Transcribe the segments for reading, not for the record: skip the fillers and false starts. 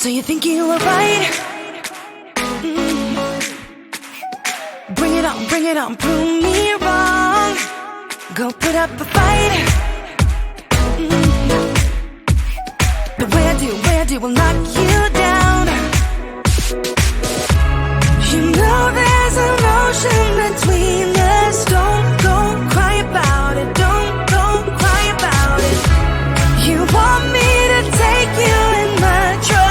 So you think you were right? Bring it on, prove me wrong. Go put up a fight. The way I do will knock you down. You know there's an ocean between us. Don't go cry about it. Don't go cry about it. You want me to take you in my trust.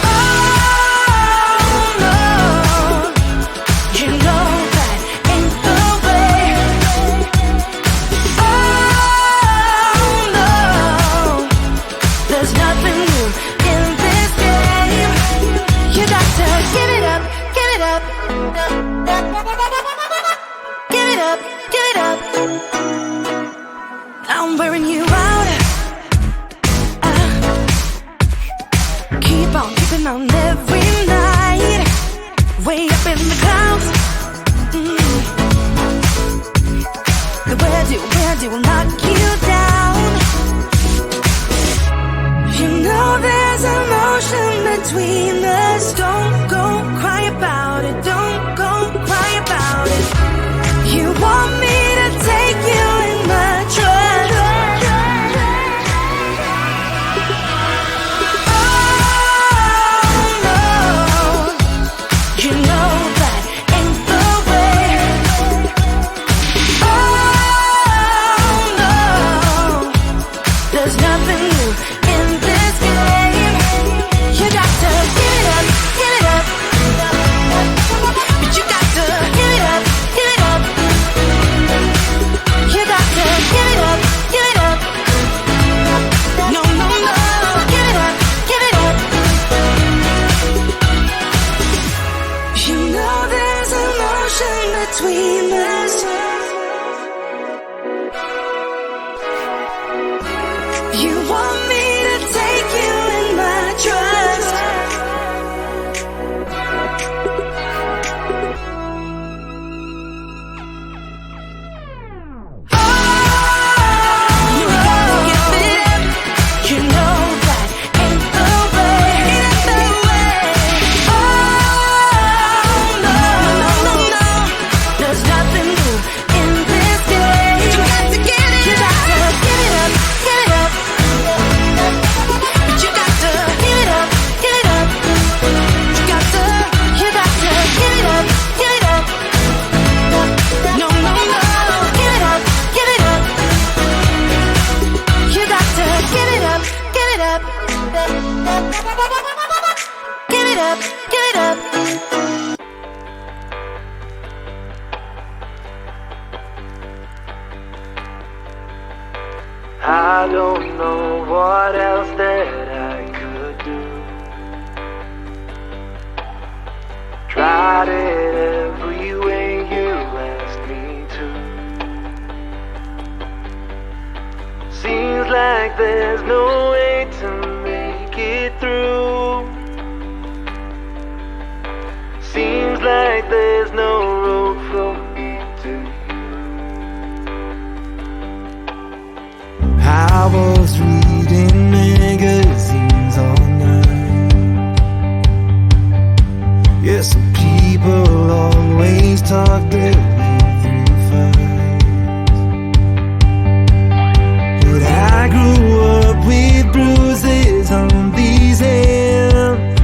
Oh no, you know that ain't the way. Oh no, there's nothing new in this game. You got to give it up, give it up. Give it up, give it up. I'm wearing you out. Keep on keeping on every night. Way up in the clouds. The way I do will knock you down. You know there's an ocean between us. Don't go cry about it. Don't go cry about it. You want me to take you in my trust. Oh no, you know that ain't the way. Oh no, there's nothing new in this game. You got to give it up, give it up. But you got to give it up, give it up. You got to give it up, give it up. No, no, no, give it up, give it up. You know there's an ocean between us. You want me to take you in my trust. You gotta give it up. You know that ain't the way. Oh no, no, no, no. There's nothing new in this game. You got to give it up. You got to give it up, give it up. But you got to give it up, give it up. You got to give it up, give it up. No, no, no, give it up, give it up. You got to give it up, give it up. Give it up, give it up. I don't know what else that I could do. Tried it every way you asked me to. Seems like there's no way to make it through. Seems like there's no road for me to you. I was reading magazines all night. Yes, some people always talk their way through fights, but I grew up with bruises on these hands.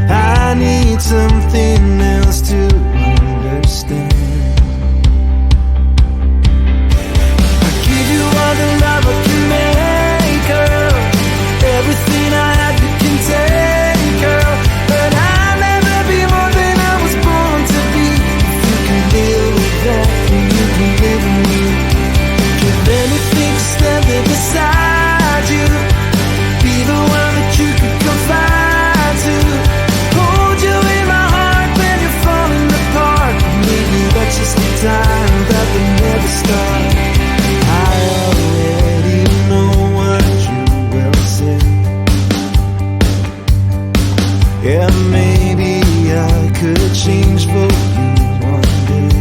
I need something else to understand. All the love I can make, girl. Everything I had you can take, girl. But I'll never be more than I was born to be. If you can live with that, then you can live with me. Give anything to stand there beside you. Be the one that you could confide to. Hold you in my heart when you're falling apart. Maybe that's just the time that we never start. I already know what you will say. Yeah, maybe I could change for you one day,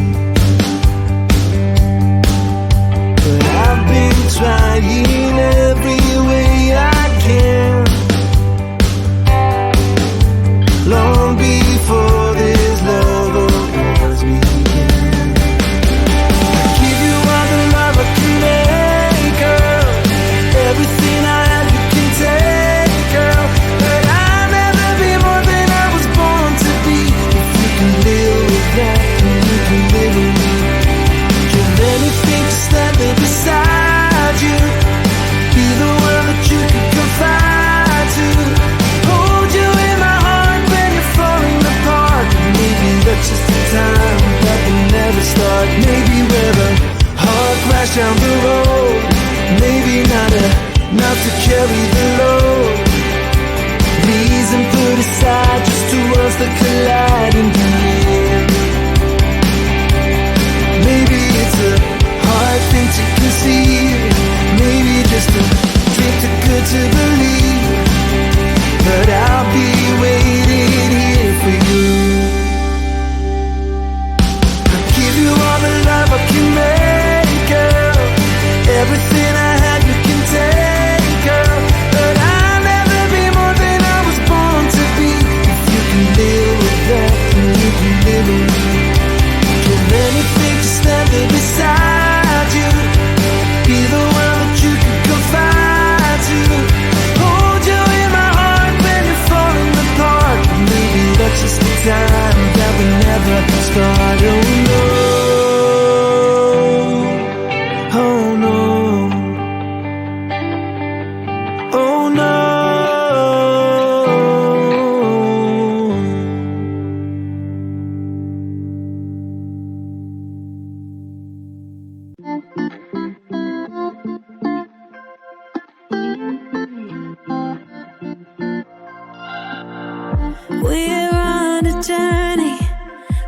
but I've been trying every way I can. Long before this love of ours began. I give you all the love I can make, girl. Everything I have you can take, girl. But I'll never be more than I was born to be. If you can live with that, then you can live with me. Give anything to stand there beside you. Be the one that you can confide to. Hold you in my heart when you're falling apart. Maybe that's just the time that will never start. Maybe we're the hard crash down the road. Maybe not enough to carry the load. Reason put aside, just two worlds that collide in the end. Maybe it's a hard thing to conceive. Maybe just a dream too good to believe. But I'll be waiting here for you. I'll give you all the love I can make, girl. Everything I have you can take, girl. But I'll never be more than I was born to be. If you can live with that, then you can live with me. Give anything to stand there beside you. Be the one that you can confide to. Hold you in my heart when you're falling apart. Maybe that's just the time that we never start. Oh no. Oh no. Oh no. We're on a journey,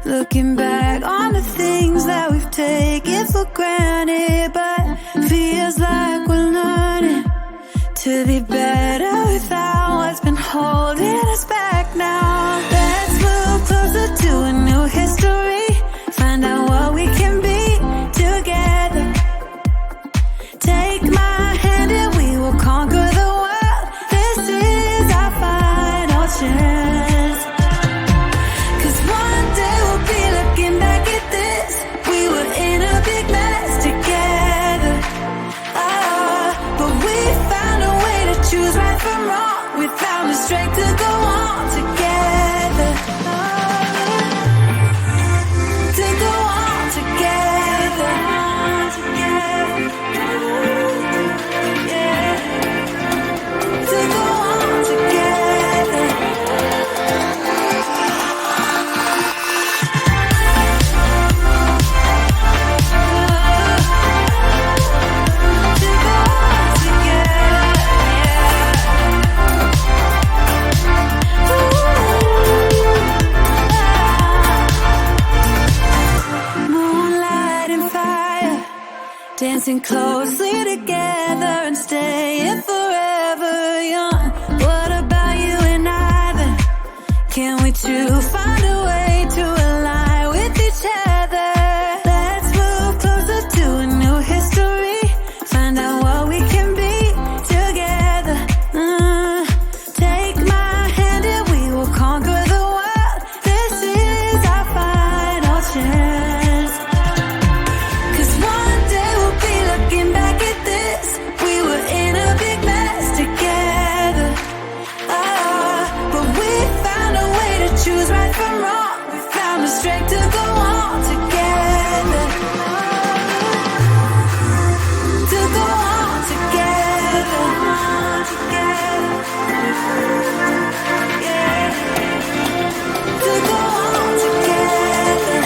looking back on the things that we've taken for granted, but feels like we're learning to be better without what's been holding us back now. Let's move closer to a new history, find out what we can be together. Take my hand and we will conquer the world. This is our final chance. 'Cause one day we'll be looking back at this. We were in a big mess together. But we found a way to choose right from wrong. We found the strength to go on together. To go on together. Yeah. To go on together. To go on together. Moonlight and fire, dancing closely together and staying forever young. What about you and I then? Can we two find a way to align with each other? Let's move closer to a new history, find out what we can be together. Take my hand and we will conquer the world. This is our final chance. 'Cause one day we'll be looking back at this. We were in a big mess together. But we found a way to choose right from wrong. We found the strength to go on together. To go on together. Yeah. To go on together. To go on together.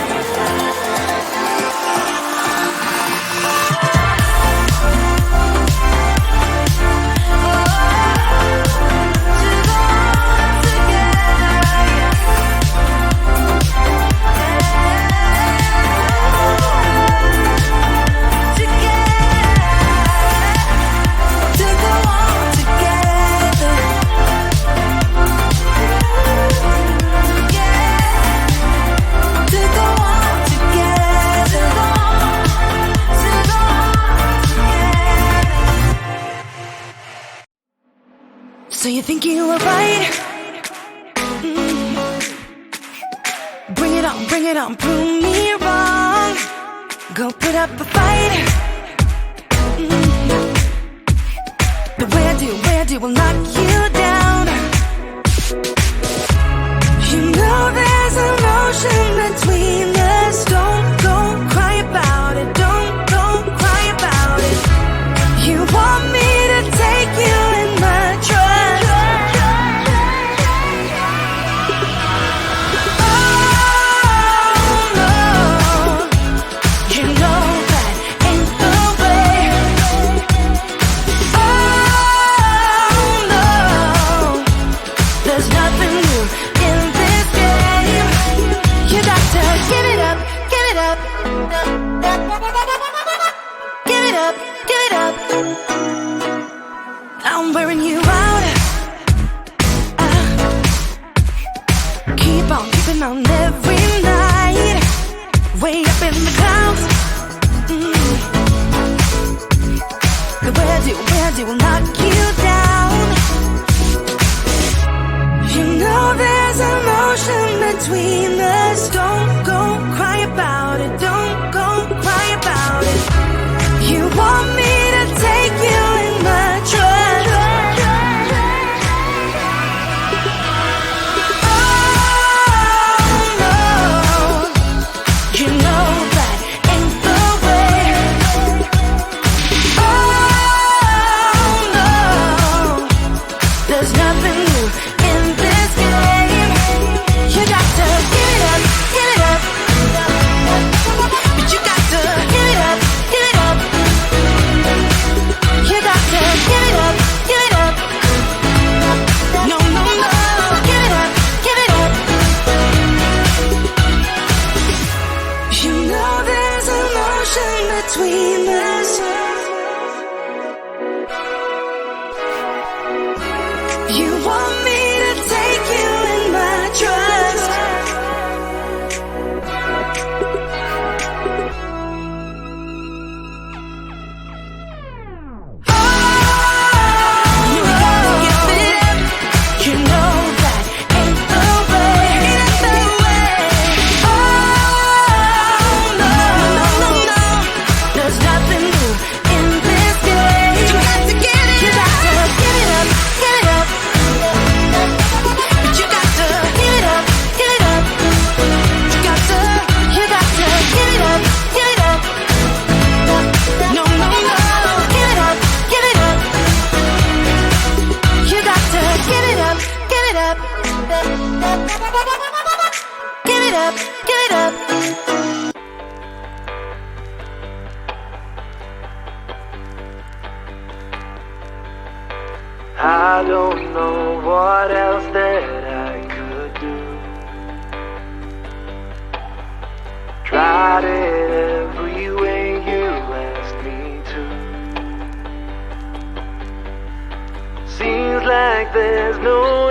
you think you were right? Bring it on, prove me wrong. Go put up a fight. The way I do will knock you down. You know there's emotion between us. Don't go cry about it. Don't go cry about it. You want me to take you in my trust. Oh no, you know that ain't the way. Oh no, there's nothing new in this game. You got to give it up, give it up. Give it up, give it up. I'm wearing you out. Keep on keeping on every night. Way up in the clouds. The way I do will knock you down. You know there's emotion between us. Don't go cry about it. Don't go cry about it. You want me to take you in my trust. Oh no, you know that ain't the way. Oh no, there's nothing new in this game. You got to give it up, give it up. But you got to give it up, give it up. You got to give it up, give it up. No, no, no, give it up, give it up. You know there's emotion between us. You want me to take you in my trust. You got to give it up. You know that ain't the way. Oh no, no, no, there's nothing new in this game. You got to give it up. You got to give it up, give it up. But you got to give it up, give it up. You got to give it up, give it up. No, no, no, give it up, give it up. You got to give it up, give it up. Give it up, give it up. I don't know what else that I could do. Tried it every way you asked me to. Seems like there's no